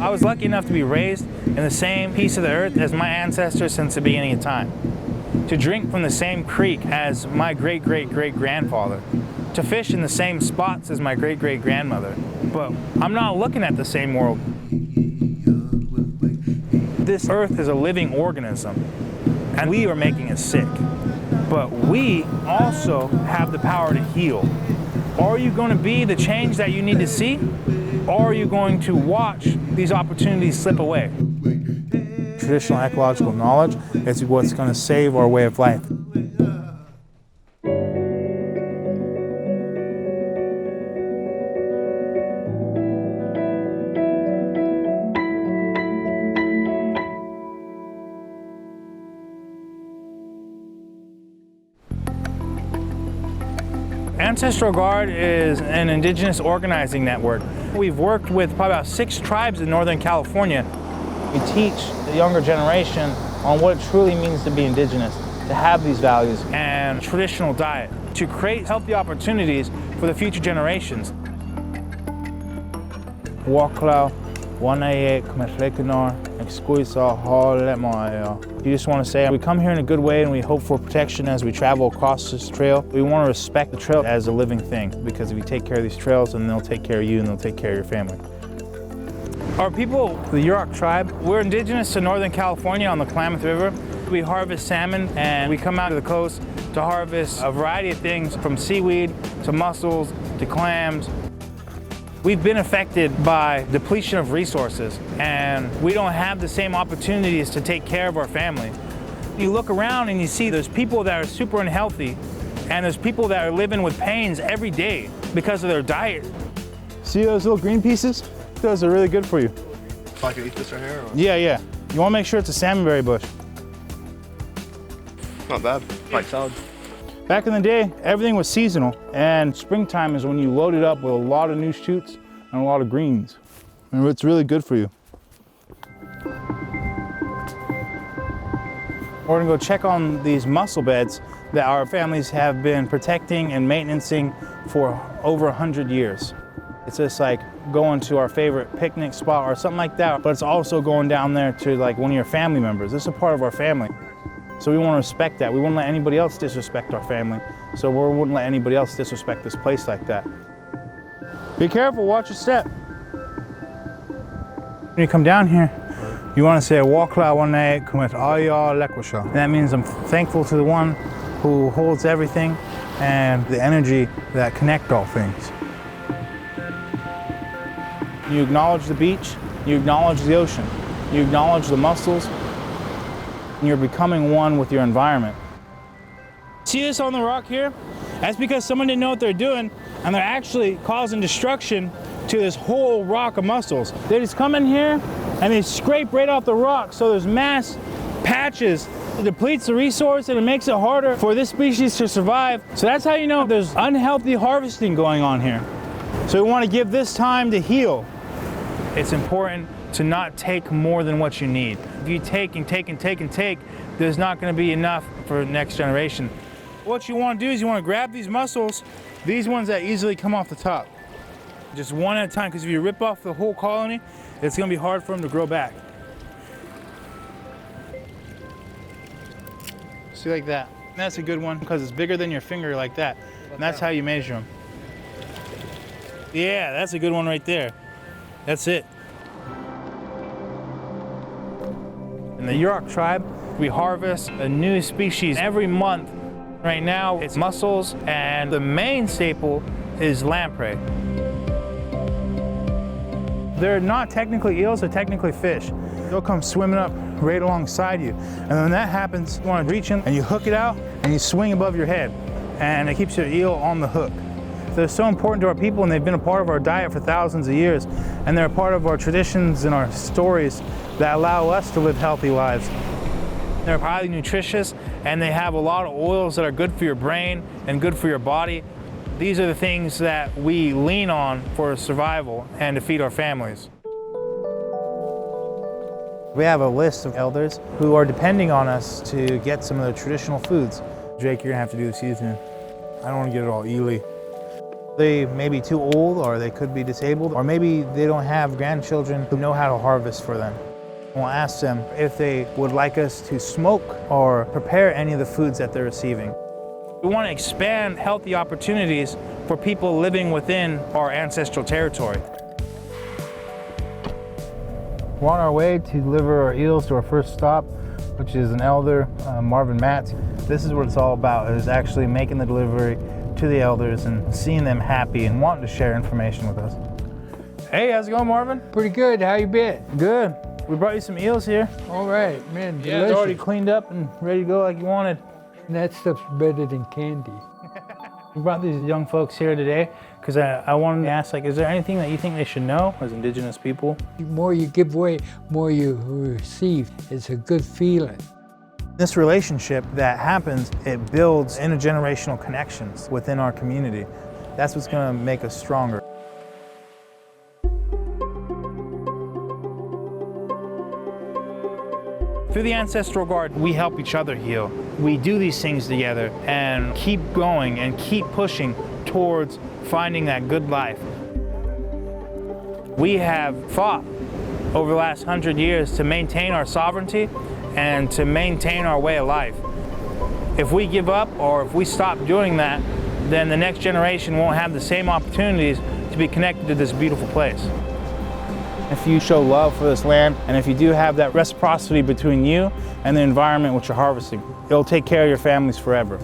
I was lucky enough to be raised in the same piece of the earth as my ancestors since the beginning of time. To drink from the same creek as my great-great-great-grandfather. To fish in the same spots as my great-great-grandmother. But I'm not looking at the same world. This earth is a living organism, and we are making it sick. But we also have the power to heal. Are you going to be the change that you need to see? Or are you going to watch these opportunities slip away? Traditional ecological knowledge is what's going to save our way of life. Ancestral Guard is an Indigenous organizing network. We've worked with probably about 6 tribes in Northern California. We teach the younger generation on what it truly means to be Indigenous, to have these values and traditional diet, to create healthy opportunities for the future generations. You just want to say, we come here in a good way and we hope for protection as we travel across this trail. We want to respect the trail as a living thing, because if you take care of these trails, then they'll take care of you and they'll take care of your family. Our people, the Yurok tribe, we're indigenous to Northern California on the Klamath River. We harvest salmon and we come out to the coast to harvest a variety of things from seaweed to mussels to clams. We've been affected by depletion of resources, and we don't have the same opportunities to take care of our family. You look around and you see there's people that are super unhealthy, and there's people that are living with pains every day because of their diet. See those little green pieces? Those are really good for you. If I can eat this right here? Or? Yeah. You want to make sure it's a salmonberry bush. Not bad. Like salad. Back in the day, everything was seasonal, and springtime is when you load it up with a lot of new shoots and a lot of greens. And it's really good for you. We're gonna go check on these mussel beds that our families have been protecting and maintaining for over 100 years. It's just like going to our favorite picnic spot or something like that, but it's also going down there to like one of your family members. This is a part of our family. So we want to respect that. We wouldn't let anybody else disrespect our family. So we wouldn't let anybody else disrespect this place like that. Be careful, watch your step. When you come down here, you want to say, and that means I'm thankful to the one who holds everything and the energy that connect all things. You acknowledge the beach, you acknowledge the ocean, you acknowledge the mussels, and you're becoming one with your environment. See this on the rock here? That's because someone didn't know what they're doing, and they're actually causing destruction to this whole rock of mussels. They just come in here and they scrape right off the rock, so there's mass patches. It depletes the resource and it makes it harder for this species to survive. So that's how you know there's unhealthy harvesting going on here. So we want to give this time to heal. It's important to not take more than what you need. If you take and take and take and take, there's not going to be enough for the next generation. What you want to do is you want to grab these mussels, these ones that easily come off the top. Just one at a time, because if you rip off the whole colony, it's going to be hard for them to grow back. See, like that. And that's a good one because it's bigger than your finger, like that. And that's how you measure them. Yeah, that's a good one right there. That's it. In the Yurok tribe, we harvest a new species every month. Right now, it's mussels, and the main staple is lamprey. They're not technically eels, they're technically fish. They'll come swimming up right alongside you. And when that happens, you want to reach in and you hook it out and you swing above your head. And it keeps your eel on the hook. They're so important to our people, and they've been a part of our diet for thousands of years. And they're a part of our traditions and our stories that allow us to live healthy lives. They're highly nutritious, and they have a lot of oils that are good for your brain and good for your body. These are the things that we lean on for survival and to feed our families. We have a list of elders who are depending on us to get some of the traditional foods. Jake, you're gonna have to do the seasoning. I don't want to get it all eely. They may be too old, or they could be disabled, or maybe they don't have grandchildren who know how to harvest for them. We'll ask them if they would like us to smoke or prepare any of the foods that they're receiving. We want to expand healthy opportunities for people living within our ancestral territory. We're on our way to deliver our eels to our first stop, which is an elder, Marvin Matz. This is what it's all about, is actually making the delivery to the elders and seeing them happy and wanting to share information with us. Hey, how's it going, Marvin? Pretty good. How you been? Good. We brought you some eels here. All right, man. Yeah, it's already cleaned up and ready to go like you wanted. And that stuff's better than candy. We brought these young folks here today because I wanted to ask, like, is there anything that you think they should know as Indigenous people? The more you give away, more you receive. It's a good feeling. This relationship that happens, it builds intergenerational connections within our community. That's what's going to make us stronger. Through the Ancestral Guard, we help each other heal. We do these things together and keep going and keep pushing towards finding that good life. We have fought over the last 100 years to maintain our sovereignty and to maintain our way of life. If we give up or if we stop doing that, then the next generation won't have the same opportunities to be connected to this beautiful place. If you show love for this land, and if you do have that reciprocity between you and the environment which you're harvesting, it'll take care of your families forever.